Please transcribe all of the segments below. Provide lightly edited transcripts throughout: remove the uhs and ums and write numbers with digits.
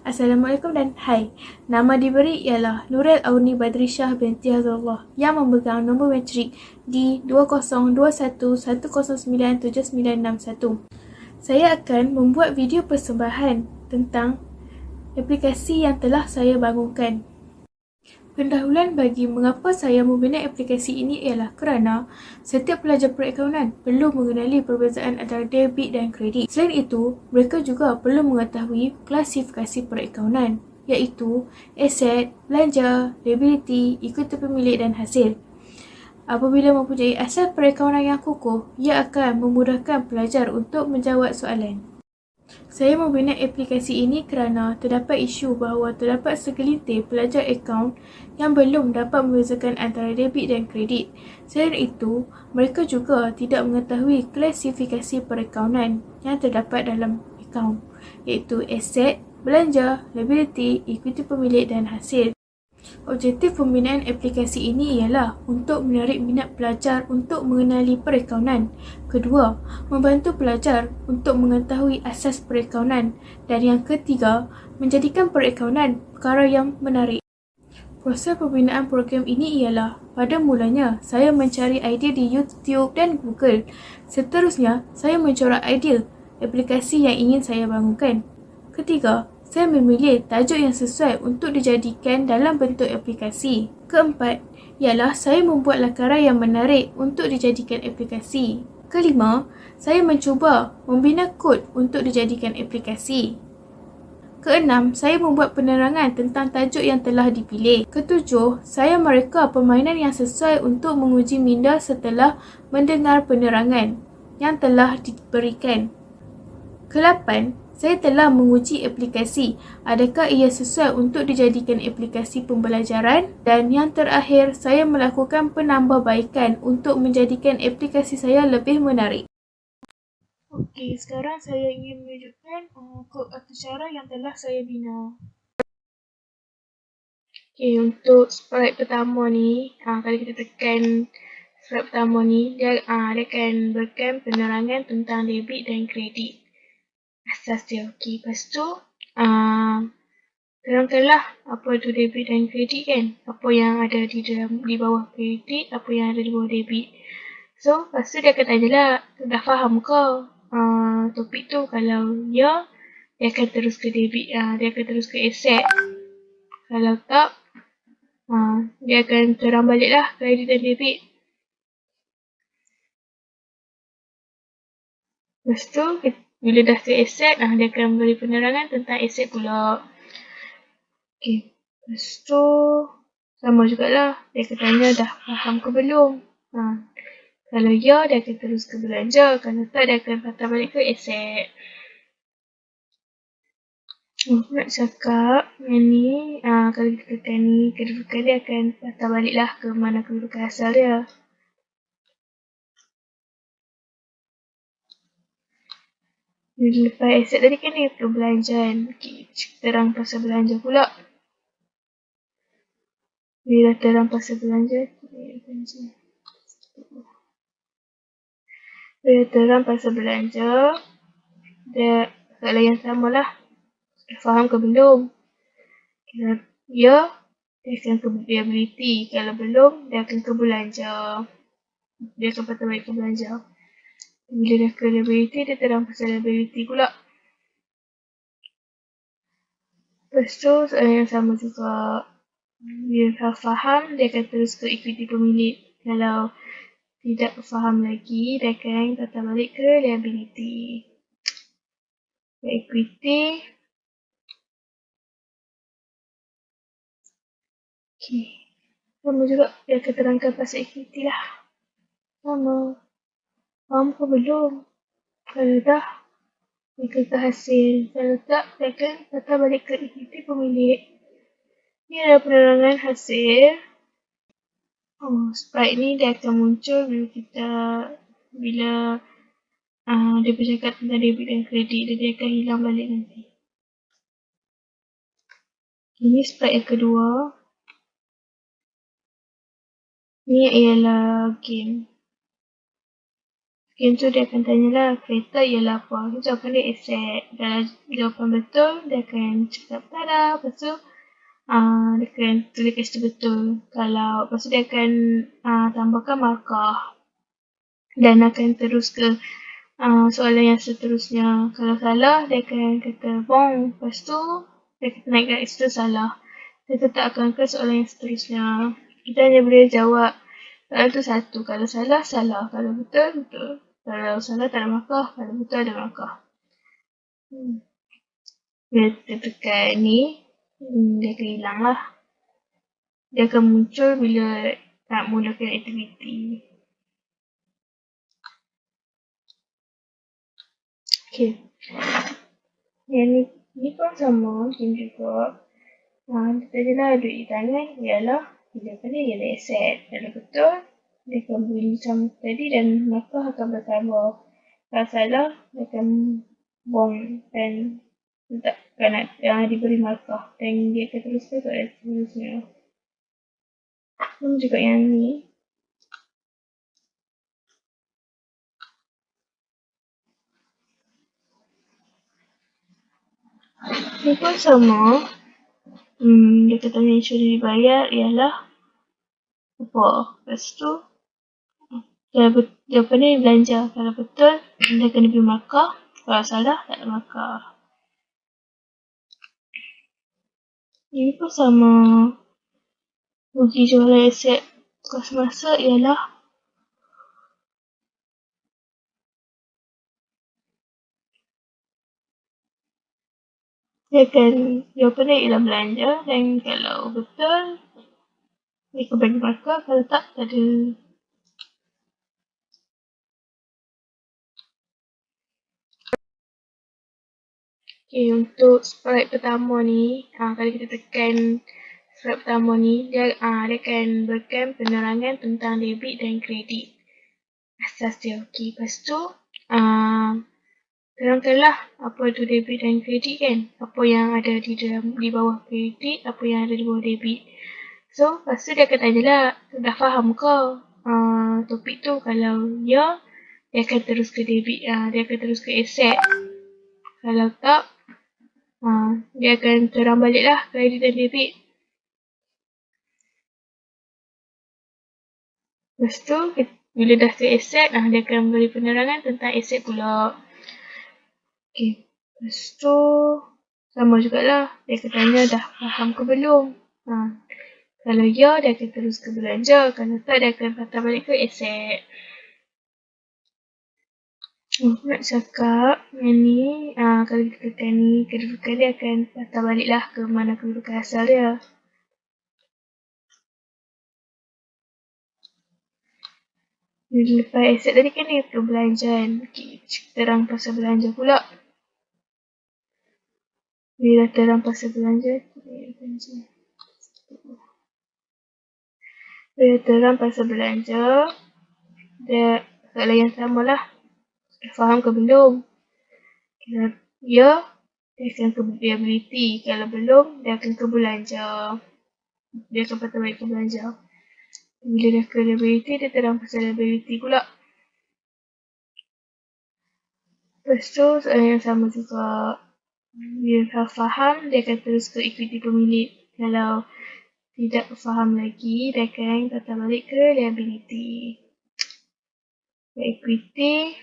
Assalamualaikum dan hai. Nama diberi ialah Nuril Auni Badrisyah binti Hazrullah yang memegang nombor matrik D202101097961. Saya akan membuat video persembahan tentang aplikasi yang telah saya bangunkan. Pendahuluan bagi mengapa saya membina aplikasi ini ialah kerana setiap pelajar perakaunan perlu mengenali perbezaan antara debit dan kredit. Selain itu, mereka juga perlu mengetahui klasifikasi perakaunan, iaitu aset, belanja, liability, ekuiti pemilik dan hasil. Apabila mempunyai asas perakaunan yang kukuh, ia akan memudahkan pelajar untuk menjawab soalan. Saya membina aplikasi ini kerana terdapat isu bahawa terdapat segelintir pelajar akaun yang belum dapat membezakan antara debit dan kredit. Selain itu, mereka juga tidak mengetahui klasifikasi perakaunan yang terdapat dalam akaun, iaitu aset, belanja, liability, ekuiti pemilik dan hasil. Objektif pembinaan aplikasi ini ialah untuk menarik minat pelajar untuk mengenali perakaunan. Kedua, membantu pelajar untuk mengetahui asas perakaunan. Dan yang ketiga, menjadikan perakaunan perkara yang menarik. Proses pembinaan program ini ialah, pada mulanya, saya mencari idea di YouTube dan Google. Seterusnya, saya mencorak idea aplikasi yang ingin saya bangunkan. Ketiga, saya memilih tajuk yang sesuai untuk dijadikan dalam bentuk aplikasi. Keempat, ialah saya membuat lakaran yang menarik untuk dijadikan aplikasi. Kelima, saya mencuba membina kod untuk dijadikan aplikasi. Keenam, saya membuat penerangan tentang tajuk yang telah dipilih. Ketujuh, saya mereka permainan yang sesuai untuk menguji minda setelah mendengar penerangan yang telah diberikan. Kelapan, saya telah menguji aplikasi, adakah ia sesuai untuk dijadikan aplikasi pembelajaran. Dan yang terakhir, saya melakukan penambahbaikan untuk menjadikan aplikasi saya lebih menarik. Okey, sekarang saya ingin menunjukkan kod atau cara yang telah saya bina. Okey, untuk sprite pertama ni, kalau kita tekan sprite pertama ni, dia akan berikan penerangan tentang debit dan kredit. Asas dia. Okey, lepas tu terangkanlah apa itu debit dan kredit kan. Apa yang ada di bawah kredit, apa yang ada di bawah debit. So, lepas tu dia akan tanyalah, dah faham ke topik tu? Kalau ya, dia akan terus ke debit, dia akan terus ke aset. Kalau tak, dia akan terang baliklah kredit dan debit. Lepas tu, bila dah ke aset, dia akan beri penerangan tentang aset pula. Okey, lepas tu sama jugalah, dia akan tanya dah faham ke belum. Kalau ya, dia akan terus ke belanja. Kalau tak, dia akan patah balik ke aset. Nak cakap yang ni, kalau kita tekan ni, kedudukan dia akan patah baliklah ke mana kedudukan asal dia. Lepas aset tadi kan dia ke belanjaan. Okay, terang pasal belanja pula. Bila terang pasal belanja, bila terang pasal belanja, dia soalan yang sama lah. Faham ke belum? Kalau ya, dia akan ke liability. Kalau belum, dia akan ke belanja. Dia akan patah balik ke belanja. Bila dah ke liability, dia terang pasal liability pula. Lepas tu, soalan yang sama juga. Bila dah faham, dia akan terus ke ekuiti pemilik. Kalau tidak faham lagi, dia akan patah balik ke liability. Ekuiti. Okay. Sama juga, dia akan terangkan pasal ekuiti lah. Sama. Faham ke belum? Kalau dah, dia akan ke hasil. Kalau tak, dia akan patah balik ke ekuiti pemilik. Ini adalah penerangan hasil. Sprite ni dia akan muncul bila dia bercakap tentang debit dan kredit, dan dia akan hilang balik nanti. Ini sprite yang kedua. Ini ialah game. Untuk dia akan tanyalah kereta ialah apa. Jawapan dia asset. Kalau jawapan betul, dia akan cakap tada. Lepas tu, dia akan tulis kat situ betul. Lepas tu dia akan tambahkan markah. Dan akan terus ke soalan yang seterusnya. Kalau salah, dia akan kata bong. Lepas tu, dia kata naik kat situ salah. Dia tetap akan ke soalan yang seterusnya. Kita hanya boleh jawab soalan tu satu. Kalau salah, salah. Kalau betul, betul. Kalau salah tak ada markah. Kalau betul ada markah. Bila kita tekan ni, dia akan hilang lah. Dia akan muncul bila nak mulakan aktiviti. Okay. Yang ni pun sama, macam juga. Kita jelah duit di tangan ialah tindakan dia ialah aset. Kalau betul, dia akan beri sama tadi dan markah akan bertambah. Kalau salah, dia akan bong dan tak akan diberi markah dan dia akan teruskan soalan seterusnya. Juga yang ni. Ni pun sama. Dia kata yang sudah dibayar ialah apa? Lepas tu, jawapan dia belanja. Kalau betul, dia akan diberi markah. Kalau salah, tak ada markah. Ini pun sama. Rugi jualan aset kos masa ialah dia akan jawapan dia ialah belanja dan kalau betul dia akan bagi markah, kalau tak ada. Okay, untuk sprite pertama ni, kalau kita tekan sprite pertama ni, dia akan berikan penerangan tentang debit dan kredit. Asas dia. Okay, lepas tu, terangkanlah apa itu debit dan kredit kan. Apa yang ada di bawah kredit, apa yang ada di bawah debit. So, lepas tu dia akan tanyalah, dah faham ke topik tu? Kalau ya, dia akan terus ke debit, dia akan terus ke aset. Kalau tak, dia akan terang balik lah kredit dan debit. Lepas tu, bila dah ke aset, dia akan beri penerangan tentang aset pula. Okay. Lepas tu, sama jugalah. Dia akan tanya dah faham ke belum. Kalau ya, dia akan terus ke belanja. Kalau tak, dia akan patah balik ke aset. Nak cakap yang ni, kalau kita tekan ni, kedudukan dia akan patah balik lah ke mana kedudukan asal dia. Lepas aset tadi kan dia ke belanjaan. Okay, terang pasal belanja pula. Bila terang pasal belanja, bila terang pasal belanja, dia soalan yang sama lah. Faham ke belum? Kalau ya, dia akan ke liability. Kalau belum, dia akan ke belanja. Dia akan patah balik ke belanja. Bila dah ke liability, dia terang pasal liability pula. Lepas tu, soalan yang sama juga. Bila dah faham, dia akan terus ke equity pemilik. Kalau tidak faham lagi, dia akan patah balik ke liability. Equity.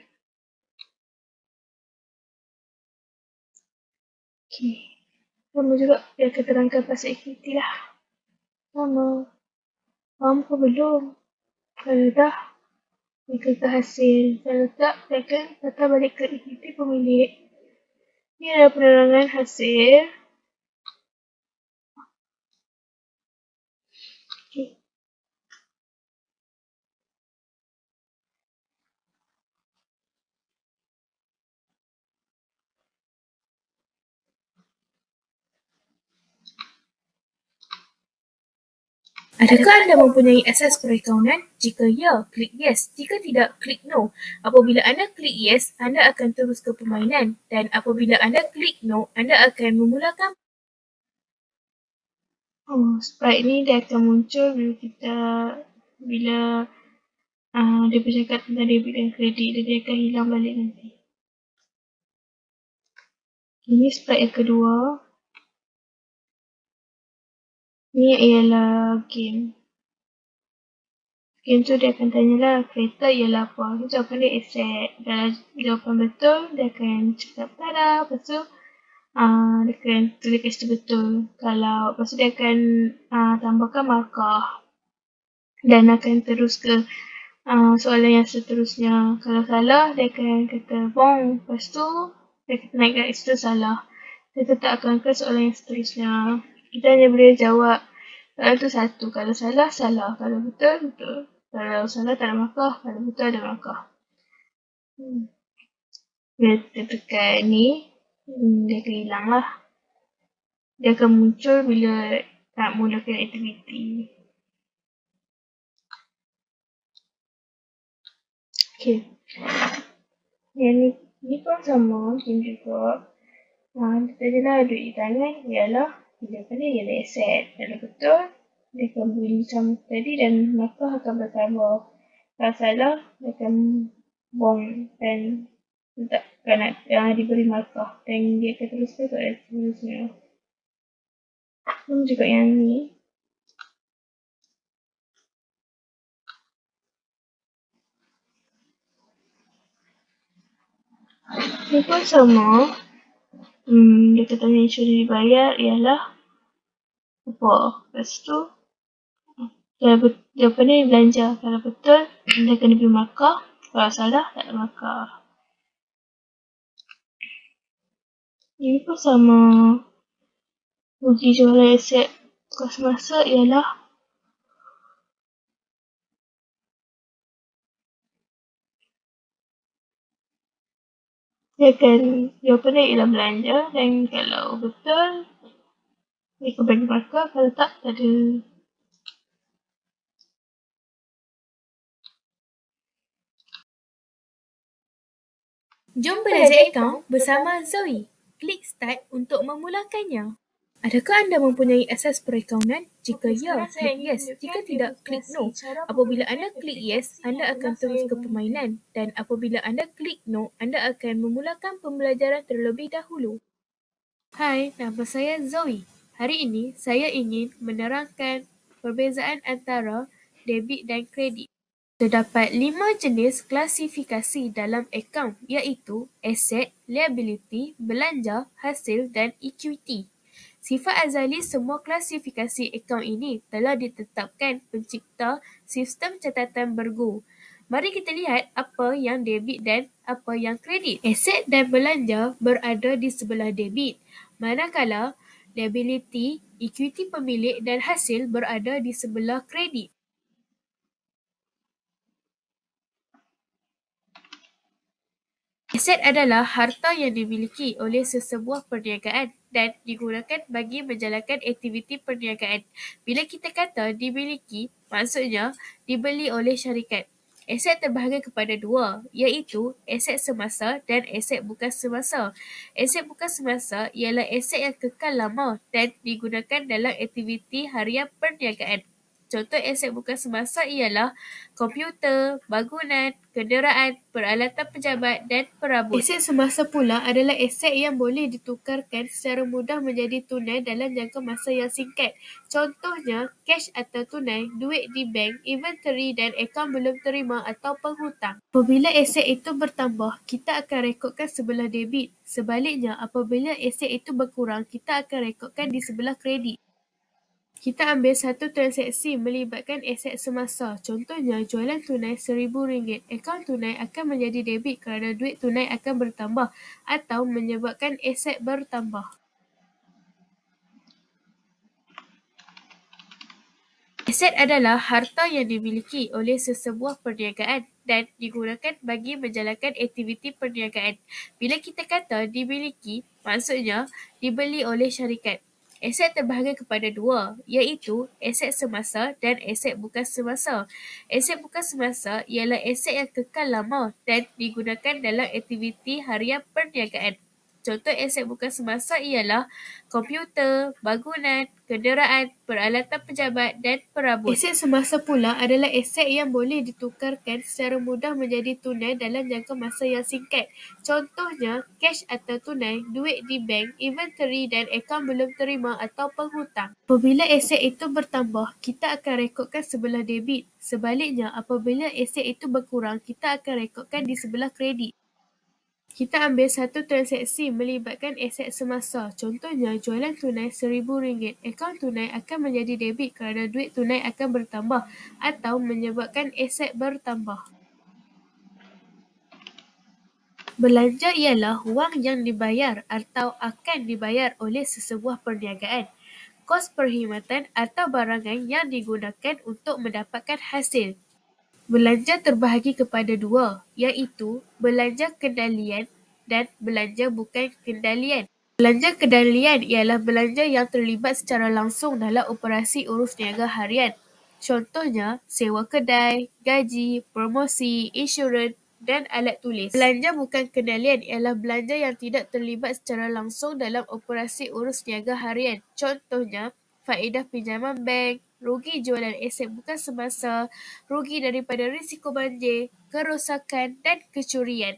Okay. Sama juga, dia akan terangkan pasal equity lah. Sama. Faham ke belum? Kalau dah, dia akan ke hasil. Kalau tak, dia akan patah balik ke equity pemilik. Ini adalah penerangan hasil. Okay. Adakah anda mempunyai asas perakaunan? Jika ya, klik yes. Jika tidak, klik no. Apabila anda klik yes, anda akan terus ke permainan. Dan apabila anda klik no, anda akan memulakan. Sprite ni dia akan muncul bila dia bercakap tentang debit dan kredit dan dia akan hilang balik nanti. Ini slide yang kedua. Ini ialah game. Game tu dia akan tanyalah kereta ialah apa. Jawapan dia aset. Kalau jawapan betul, dia akan cakap tada. Lepas tu, dia akan tulis kat situ betul. Kalau, lepas tu dia akan tambahkan markah. Dan akan terus ke soalan yang seterusnya. Kalau salah, dia akan kata bong. Lepas tu, dia kata naik kat situ salah. Dia tetap akan ke soalan yang seterusnya. Kita hanya boleh jawab soalan tu satu. Kalau salah, salah. Kalau betul, betul. Kalau salah tak ada markah. Kalau betul ada markah. Bila kita tekan ni, dia akan hilang lah. Dia akan muncul bila nak mulakan aktiviti. Okay. Yang ni pun sama, game juga. Kita lah duit di tangan ialah jawapan dia ialah aset. Kalau betul, dia akan beli sama tadi dan markah akan bertambah. Kalau salah, dia akan bong dan tak akan diberi markah dan dia akan teruskan soalan seterusnya. Juga yang ni. Ni pun sama. Dia kata yang sudah dibayar ialah apa? Lepas tu, jawapan dia belanja. Kalau betul, dia akan diberi markah. Kalau salah, tak ada markah. Ini pun sama. Rugi jualan aset kos masa ialah dia akan jawapan dia ialah belanja dan kalau betul dia akan bagi markah, kalau tak ada. Jom belajar akaun bersama Zoe. Klik start untuk memulakannya. Adakah anda mempunyai akses perakaunan? Jika ya, klik yes. Jika tidak, klik no. Apabila anda klik yes, anda akan terus ke permainan. Dan apabila anda klik no, anda akan memulakan pembelajaran terlebih dahulu. Hai, nama saya Zoe. Hari ini saya ingin menerangkan perbezaan antara debit dan kredit. Terdapat 5 jenis klasifikasi dalam akaun iaitu aset, liability, belanja, hasil dan equity. Sifat azali semua klasifikasi akaun ini telah ditetapkan pencipta sistem catatan bergo. Mari kita lihat apa yang debit dan apa yang kredit. Aset dan belanja berada di sebelah debit, manakala liability, equity pemilik dan hasil berada di sebelah kredit. Aset adalah harta yang dimiliki oleh sesebuah perniagaan dan digunakan bagi menjalankan aktiviti perniagaan. Bila kita kata dimiliki, maksudnya dibeli oleh syarikat. Aset terbahagi kepada dua, iaitu aset semasa dan aset bukan semasa. Aset bukan semasa ialah aset yang kekal lama dan digunakan dalam aktiviti harian perniagaan. Contoh aset bukan semasa ialah komputer, bangunan, kenderaan, peralatan pejabat dan perabot. Aset semasa pula adalah aset yang boleh ditukarkan secara mudah menjadi tunai dalam jangka masa yang singkat. Contohnya, cash atau tunai, duit di bank, inventory dan akaun belum terima atau penghutang. Apabila aset itu bertambah, kita akan rekodkan sebelah debit. Sebaliknya, apabila aset itu berkurang, kita akan rekodkan di sebelah kredit. Kita ambil satu transaksi melibatkan aset semasa. Contohnya, jualan tunai RM1,000. Akaun tunai akan menjadi debit kerana duit tunai akan bertambah atau menyebabkan aset bertambah. Aset adalah harta yang dimiliki oleh sesebuah perniagaan dan digunakan bagi menjalankan aktiviti perniagaan. Bila kita kata dimiliki, maksudnya dibeli oleh syarikat. Aset terbahagi kepada dua, iaitu aset semasa dan aset bukan semasa. Aset bukan semasa ialah aset yang kekal lama dan digunakan dalam aktiviti harian perniagaan. Contoh aset bukan semasa ialah komputer, bangunan, kenderaan, peralatan pejabat dan perabot. Aset semasa pula adalah aset yang boleh ditukarkan secara mudah menjadi tunai dalam jangka masa yang singkat. Contohnya, cash atau tunai, duit di bank, inventory dan akaun belum terima atau penghutang. Apabila aset itu bertambah, kita akan rekodkan sebelah debit. Sebaliknya, apabila aset itu berkurang, kita akan rekodkan di sebelah kredit. Kita ambil satu transaksi melibatkan aset semasa. Contohnya, jualan tunai RM1,000. Akaun tunai akan menjadi debit kerana duit tunai akan bertambah atau menyebabkan aset bertambah. Belanja ialah wang yang dibayar atau akan dibayar oleh sesebuah perniagaan. Kos perkhidmatan atau barangan yang digunakan untuk mendapatkan hasil. Belanja terbahagi kepada dua, iaitu belanja kendalian dan belanja bukan kendalian. Belanja kendalian ialah belanja yang terlibat secara langsung dalam operasi urus niaga harian. Contohnya, sewa kedai, gaji, promosi, insurans dan alat tulis. Belanja bukan kendalian ialah belanja yang tidak terlibat secara langsung dalam operasi urus niaga harian. Contohnya, faedah pinjaman bank, rugi jualan aset bukan semasa, rugi daripada risiko banjir, kerosakan dan kecurian.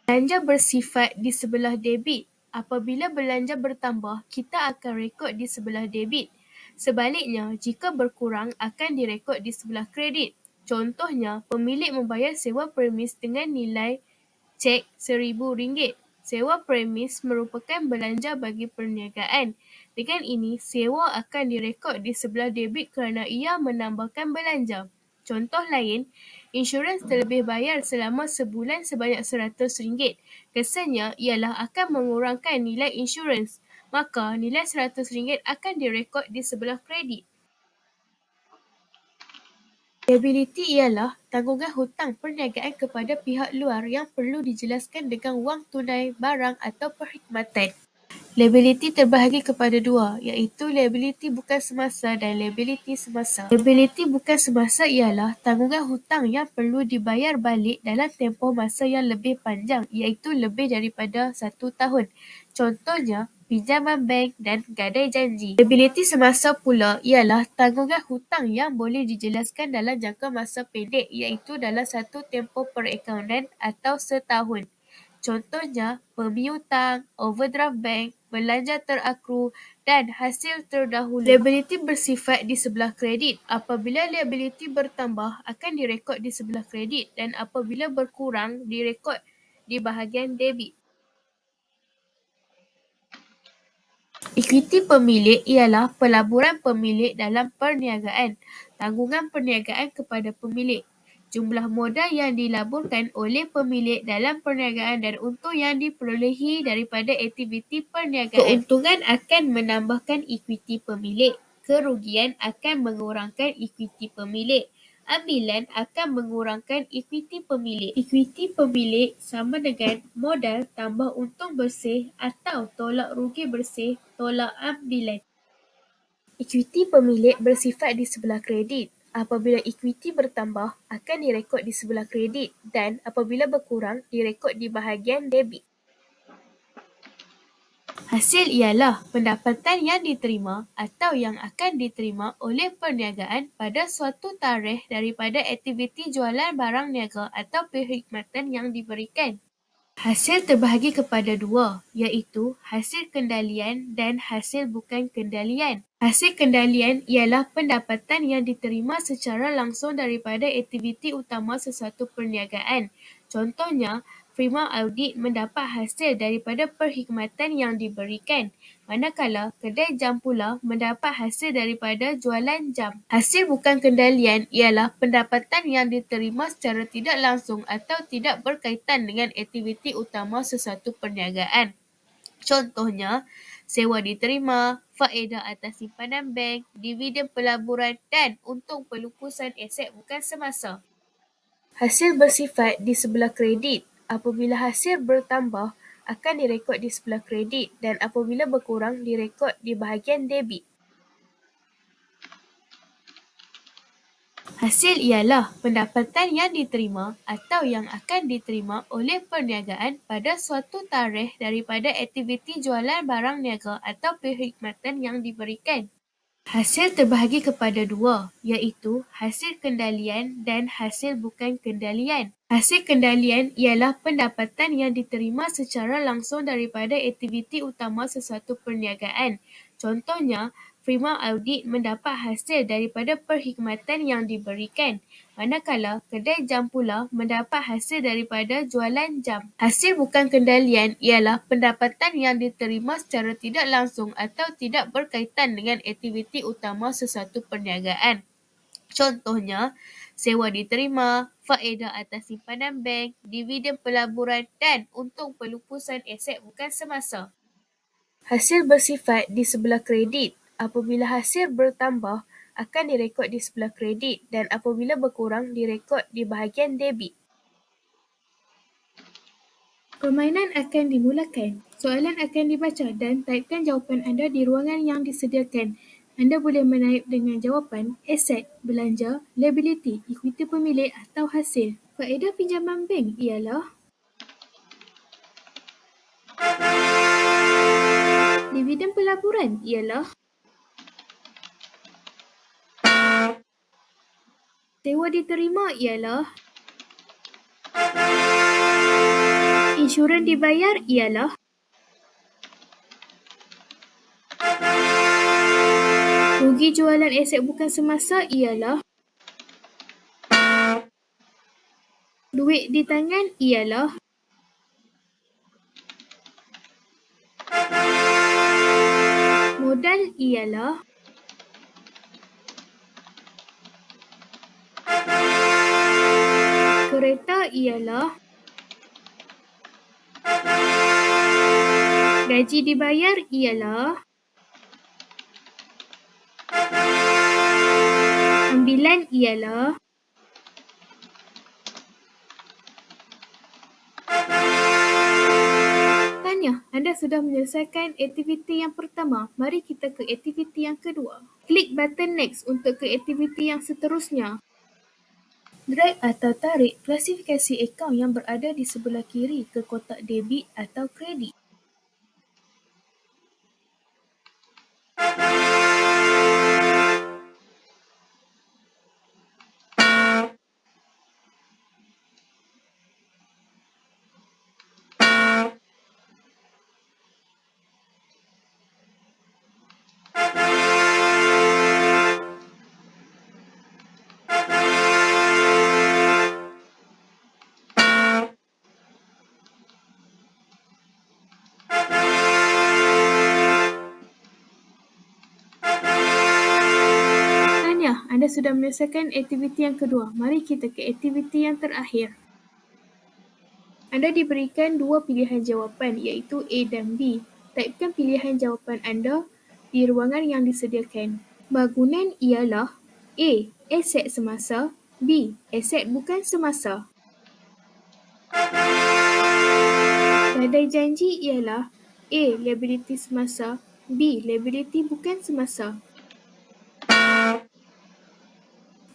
Belanja bersifat di sebelah debit. Apabila belanja bertambah, kita akan rekod di sebelah debit. Sebaliknya, jika berkurang akan direkod di sebelah kredit. Contohnya, pemilik membayar sewa premis dengan nilai cek RM1,000. Sewa premis merupakan belanja bagi perniagaan. Dengan ini, sewa akan direkod di sebelah debit kerana ia menambahkan belanja. Contoh lain, insurans terlebih bayar selama sebulan sebanyak RM100. Kesannya ialah akan mengurangkan nilai insurans, maka nilai RM100 akan direkod di sebelah kredit. Liability ialah tanggungan hutang perniagaan kepada pihak luar yang perlu dijelaskan dengan wang tunai, barang atau perkhidmatan. Liability terbahagi kepada dua, iaitu liability bukan semasa dan liability semasa. Liability bukan semasa ialah tanggungan hutang yang perlu dibayar balik dalam tempoh masa yang lebih panjang, iaitu lebih daripada 1 tahun. Contohnya, pinjaman bank dan gadai janji. Liability semasa pula ialah tanggungan hutang yang boleh dijelaskan dalam jangka masa pendek, iaitu dalam satu tempoh perakaunan atau setahun. Contohnya, pemiutang, overdraft bank, belanja terakru dan hasil terdahulu. Liability bersifat di sebelah kredit. Apabila liability bertambah, akan direkod di sebelah kredit dan apabila berkurang, direkod di bahagian debit. Ekuiti pemilik ialah pelaburan pemilik dalam perniagaan, tanggungan perniagaan kepada pemilik, jumlah modal yang dilaburkan oleh pemilik dalam perniagaan dan untung yang diperolehi daripada aktiviti perniagaan. Keuntungan akan menambahkan ekuiti pemilik, kerugian akan mengurangkan ekuiti pemilik. Ambilan akan mengurangkan ekuiti pemilik. Ekuiti pemilik sama dengan modal tambah untung bersih atau tolak rugi bersih tolak ambilan. Ekuiti pemilik bersifat di sebelah kredit. Apabila ekuiti bertambah, akan direkod di sebelah kredit dan apabila berkurang, direkod di bahagian debit. Hasil ialah pendapatan yang diterima atau yang akan diterima oleh perniagaan pada suatu tarikh daripada aktiviti jualan barang niaga atau perkhidmatan yang diberikan. Hasil terbahagi kepada dua, iaitu hasil kendalian dan hasil bukan kendalian. Hasil kendalian ialah pendapatan yang diterima secara langsung daripada aktiviti utama sesuatu perniagaan. Contohnya, firma audit mendapat hasil daripada perkhidmatan yang diberikan, manakala kedai jam pula mendapat hasil daripada jualan jam. Hasil bukan kendalian ialah pendapatan yang diterima secara tidak langsung atau tidak berkaitan dengan aktiviti utama sesuatu perniagaan. Contohnya, sewa diterima, faedah atas simpanan bank, dividen pelaburan dan untung pelupusan aset bukan semasa. Hasil bersifat di sebelah kredit. Apabila hasil bertambah, akan direkod di sebelah kredit dan apabila berkurang, direkod di bahagian debit. Hasil ialah pendapatan yang diterima atau yang akan diterima oleh perniagaan pada suatu tarikh daripada aktiviti jualan barang niaga atau perkhidmatan yang diberikan. Hasil terbahagi kepada dua, iaitu hasil kendalian dan hasil bukan kendalian. Hasil kendalian ialah pendapatan yang diterima secara langsung daripada aktiviti utama sesuatu perniagaan. Contohnya, firma audit mendapat hasil daripada perkhidmatan yang diberikan, manakala kedai jam pula mendapat hasil daripada jualan jam. Hasil bukan kendalian ialah pendapatan yang diterima secara tidak langsung atau tidak berkaitan dengan aktiviti utama sesuatu perniagaan. Contohnya, sewa diterima, faedah atas simpanan bank, dividen pelaburan dan untung pelupusan aset bukan semasa. Hasil bersifat di sebelah kredit. Apabila hasil bertambah, akan direkod di sebelah kredit dan apabila berkurang, direkod di bahagian debit. Permainan akan dimulakan. Soalan akan dibaca dan taipkan jawapan anda di ruangan yang disediakan. Anda boleh menaip dengan jawapan aset, belanja, liability, ekuiti pemilik atau hasil. Faedah pinjaman bank ialah dividen pelaburan ialah sewa diterima ialah insurans dibayar ialah rugi jualan aset bukan semasa ialah duit di tangan ialah modal ialah kereta ialah gaji dibayar ialah ambilan ialah Tahniah, anda sudah menyelesaikan aktiviti yang pertama. Mari kita ke aktiviti yang kedua. Klik button next untuk ke aktiviti yang seterusnya. Drag atau tarik klasifikasi akaun yang berada di sebelah kiri ke kotak debit atau kredit. Tahniah, anda sudah menyelesaikan aktiviti yang kedua. Mari kita ke aktiviti yang terakhir. Anda diberikan dua pilihan jawapan iaitu A dan B. Taipkan pilihan jawapan anda di ruangan yang disediakan. Bangunan ialah A. Aset semasa, B. Aset bukan semasa. Gadai janji ialah A. Liability semasa, B. Liability bukan semasa.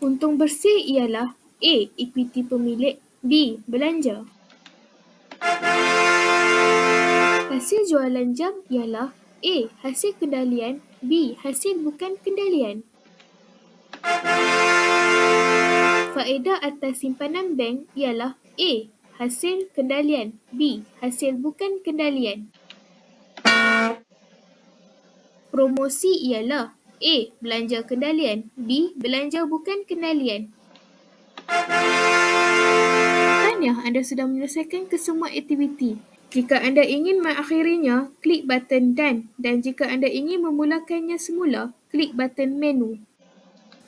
Untung bersih ialah A. Ekuiti pemilik, B. Belanja. Hasil jualan jam ialah A. Hasil kendalian, B. Hasil bukan kendalian. Faedah atas simpanan bank ialah A. Hasil kendalian, B. Hasil bukan kendalian. Promosi ialah A. Belanja kendalian, B. Belanja bukan kendalian. Tahniah, anda sudah menyelesaikan kesemua aktiviti. Jika anda ingin mengakhirinya, klik button Done dan jika anda ingin memulakannya semula, klik button Menu.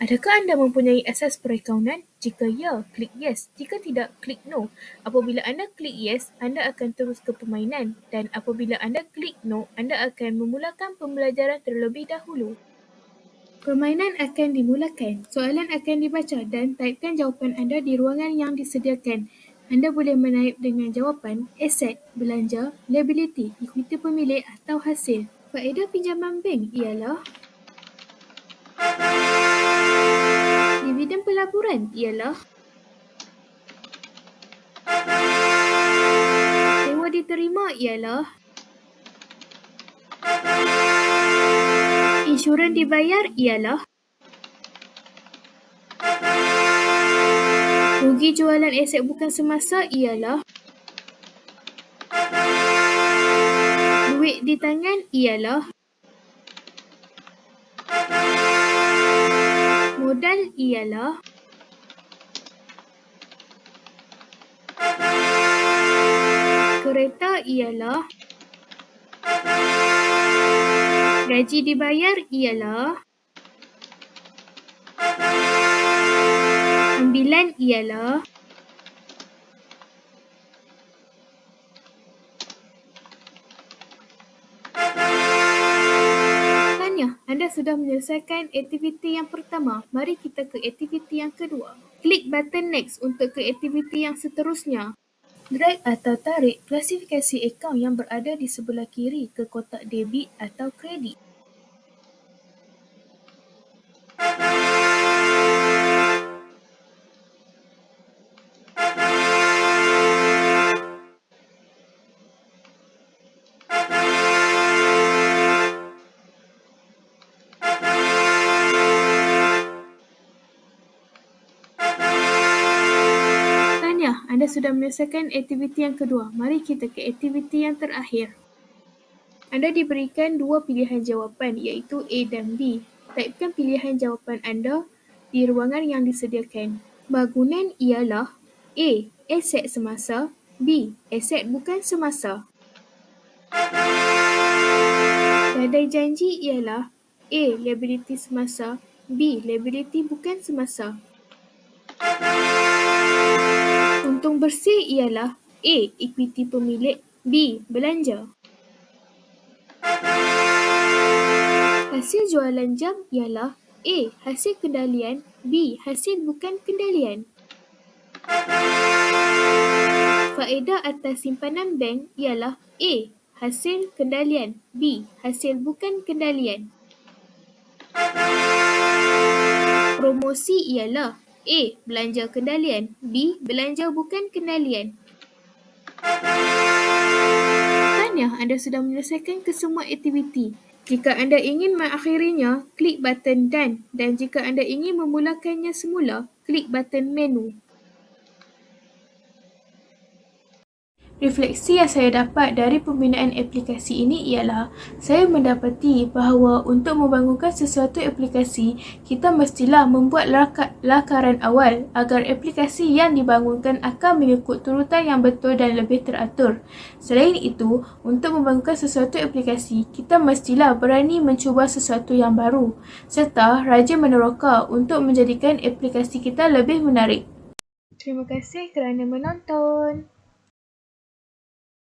Adakah anda mempunyai asas perakaunan? Jika ya, klik Yes. Jika tidak, klik No. Apabila anda klik Yes, anda akan terus ke permainan dan apabila anda klik No, anda akan memulakan pembelajaran terlebih dahulu. Permainan akan dimulakan. Soalan akan dibaca dan taipkan jawapan anda di ruangan yang disediakan. Anda boleh menaip dengan jawapan aset, belanja, liability, ekuiti pemilik atau hasil. Faedah pinjaman bank ialah Dividen pelaburan ialah sewa diterima ialah insurans dibayar ialah rugi jualan aset bukan semasa ialah duit di tangan ialah modal ialah kereta ialah gaji dibayar ialah ambilan ialah Tahniah, anda sudah menyelesaikan aktiviti yang pertama. Mari kita ke aktiviti yang kedua. Klik button next untuk ke aktiviti yang seterusnya. Drag atau tarik klasifikasi akaun yang berada di sebelah kiri ke kotak debit atau kredit. Tahniah, anda sudah menyelesaikan aktiviti yang kedua. Mari kita ke aktiviti yang terakhir. Anda diberikan dua pilihan jawapan iaitu A dan B. Taipkan pilihan jawapan anda di ruangan yang disediakan. Bangunan ialah A. Aset semasa, B. Aset bukan semasa. Gadai janji ialah A. Liability semasa, B. Liability bukan semasa. Untung bersih ialah A. Equity pemilik, B. Belanja. Hasil jualan jam ialah A. Hasil kendalian, B. Hasil bukan kendalian. Faedah atas simpanan bank ialah A. Hasil kendalian, B. Hasil bukan kendalian. Promosi ialah A. Belanja kendalian, B. Belanja bukan kendalian. Tahniah, anda sudah menyelesaikan kesemua aktiviti. Jika anda ingin mengakhirinya, klik button Done dan jika anda ingin memulakannya semula, klik button Menu. Refleksi yang saya dapat dari pembinaan aplikasi ini ialah saya mendapati bahawa untuk membangunkan sesuatu aplikasi, kita mestilah membuat lakaran awal agar aplikasi yang dibangunkan akan mengikut turutan yang betul dan lebih teratur. Selain itu, untuk membangunkan sesuatu aplikasi, kita mestilah berani mencuba sesuatu yang baru serta rajin meneroka untuk menjadikan aplikasi kita lebih menarik. Terima kasih kerana menonton.